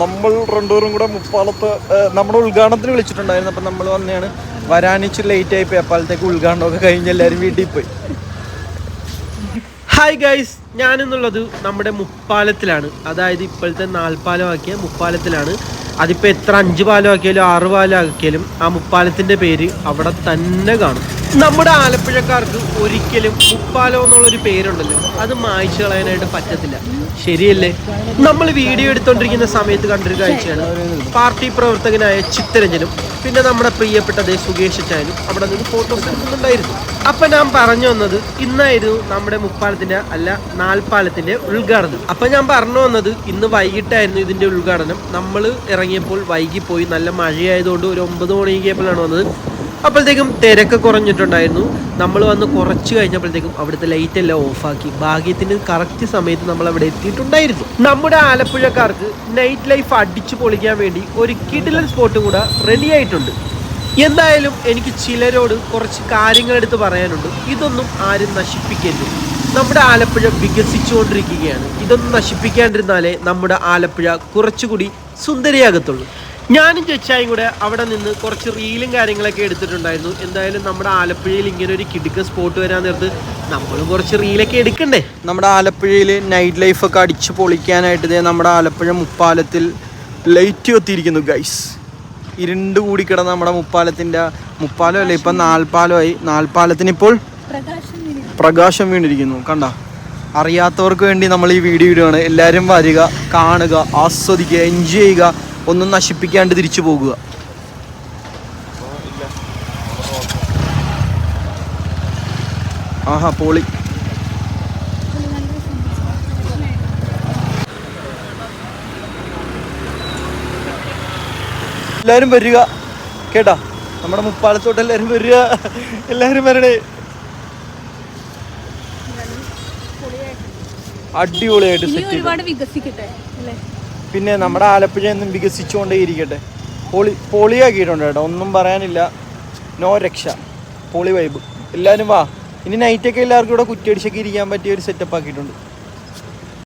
നമ്മൾ രണ്ടുപേരും കൂടെ മുപ്പാലത്ത് നമ്മുടെ ഉദ്ഘാടനത്തിന് വിളിച്ചിട്ടുണ്ടായിരുന്നു. അപ്പം നമ്മൾ വന്നെയാണ്. വരാനിച്ച് ലേറ്റ് ആയിപ്പോയി. അപ്പാലത്തേക്ക് ഉദ്ഘാടനമൊക്കെ കഴിഞ്ഞ് എല്ലാവരും വീട്ടിൽ പോയി. ഹായ് ഗൈസ്, ഞാനെന്നുള്ളത് നമ്മുടെ മുപ്പാലത്തിലാണ്. അതായത് ഇപ്പോഴത്തെ 4 പാലമാക്കിയ മുപ്പാലത്തിലാണ്. അതിപ്പോൾ എത്ര 5 പാലമാക്കിയാലും 6 പാലമാക്കിയാലും ആ മുപ്പാലത്തിൻ്റെ പേര് അവിടെ തന്നെ കാണും. നമ്മുടെ ആലപ്പുഴക്കാർക്ക് ഒരിക്കലും മുപ്പാലം എന്നുള്ളൊരു പേരുണ്ടല്ലോ, അത് മായ്ച്ചു കളയാനായിട്ട് പറ്റത്തില്ല. ശരിയല്ലേ? നമ്മൾ വീഡിയോ എടുത്തോണ്ടിരിക്കുന്ന സമയത്ത് കണ്ടൊരു കാഴ്ചയാണ്. പാർട്ടി പ്രവർത്തകനായ ചിത്തരഞ്ജനും പിന്നെ നമ്മുടെ പ്രിയപ്പെട്ട സുകേഷ് ചായനും അവിടെ നിന്ന് ഫോട്ടോസ് എടുക്കുന്നുണ്ടായിരുന്നു. അപ്പം ഞാൻ പറഞ്ഞു വന്നത് ഇന്നായിരുന്നു നമ്മുടെ മുപ്പാലത്തിൻ്റെ അല്ല 4 പാലത്തിൻ്റെ ഉദ്ഘാടനം. അപ്പം ഞാൻ പറഞ്ഞു വന്നത് ഇന്ന് വൈകിട്ടായിരുന്നു ഇതിൻ്റെ ഉദ്ഘാടനം. നമ്മൾ ഇറങ്ങിയപ്പോൾ വൈകിപ്പോയി. നല്ല മഴയായതുകൊണ്ട് ഒരു 9 മണിയൊക്കെയപ്പോഴാണ് വന്നത്. അപ്പോഴത്തേക്കും തിരക്ക് കുറഞ്ഞിട്ടുണ്ടായിരുന്നു. നമ്മൾ വന്ന് കുറച്ച് കഴിഞ്ഞപ്പോഴത്തേക്കും അവിടുത്തെ ലൈറ്റ് എല്ലാം ഓഫാക്കി. ഭാഗ്യത്തിന് കറക്റ്റ് സമയത്ത് നമ്മൾ അവിടെ എത്തിയിട്ടുണ്ടായിരുന്നു. നമ്മുടെ ആലപ്പുഴക്കാർക്ക് നൈറ്റ് ലൈഫ് അടിച്ചു പൊളിക്കാൻ വേണ്ടി ഒരു കിടിലൻ സ്പോട്ടും കൂടെ റെഡി ആയിട്ടുണ്ട്. എന്തായാലും എനിക്ക് ചിലരോട് കുറച്ച് കാര്യങ്ങളെടുത്ത് പറയാനുണ്ട്. ഇതൊന്നും ആരും നശിപ്പിക്കരുത്. നമ്മുടെ ആലപ്പുഴ വികസിച്ചുകൊണ്ടിരിക്കുകയാണ്. ഇതൊന്നും നശിപ്പിക്കാണ്ടിരുന്നാലേ നമ്മുടെ ആലപ്പുഴ കുറച്ചുകൂടി സുന്ദരിയാകത്തുള്ളൂ. ഞാനും ചേച്ചായും കൂടെ അവിടെ നിന്ന് കുറച്ച് റീലും കാര്യങ്ങളൊക്കെ എടുത്തിട്ടുണ്ടായിരുന്നു. എന്തായാലും നമ്മുടെ ആലപ്പുഴയിൽ ഇങ്ങനെ ഒരു കിടുക്ക സ്പോട്ട് വരാൻ നേരത്ത് നമ്മളും കുറച്ച് റീലൊക്കെ എടുക്കണ്ടേ. നമ്മുടെ ആലപ്പുഴയിൽ നൈറ്റ് ലൈഫൊക്കെ അടിച്ച് പൊളിക്കാനായിട്ട് നമ്മുടെ ആലപ്പുഴ മുപ്പാലത്തിൽ ലൈറ്റ് കത്തിയിരിക്കുന്നു ഗൈസ്. ഇരുണ്ട് കൂടി കിടന്ന നമ്മുടെ മുപ്പാലമല്ല, ഇപ്പം 4 പാലമായി. 4 പാലത്തിന് ഇപ്പോൾ പ്രകാശം വീണിരിക്കുന്നു. കണ്ട, അറിയാത്തവർക്ക് വേണ്ടി നമ്മൾ ഈ വീഡിയോ ഇടുകയാണ്. എല്ലാവരും വരിക, കാണുക, ആസ്വദിക്കുക, എൻജോയ് ചെയ്യുക. ഒന്നും നശിപ്പിക്കാണ്ട് തിരിച്ചു പോകുക. ആഹാ, പോളി. എല്ലാവരും വരിക കേട്ടാ. നമ്മുടെ മുപ്പാലത്തോട്ട് എല്ലാവരും വരിക. എല്ലാവരും വരണേ. അടിപൊളിയായിട്ട് സെറ്റ്. പിന്നെ നമ്മുടെ ആലപ്പുഴ എന്നും വികസിച്ചുകൊണ്ടേ ഇരിക്കട്ടെ. പൊളിയാക്കിയിട്ടുണ്ട് കേട്ടോ, ഒന്നും പറയാനില്ല. നോ രക്ഷ, പൊളി വൈബ്. എല്ലാവരും വാ. ഇനി നൈറ്റൊക്കെ എല്ലാവർക്കും ഇവിടെ കുറ്റിയടിച്ചൊക്കെ ഇരിക്കാൻ പറ്റിയ ഒരു സെറ്റപ്പ് ആക്കിയിട്ടുണ്ട്.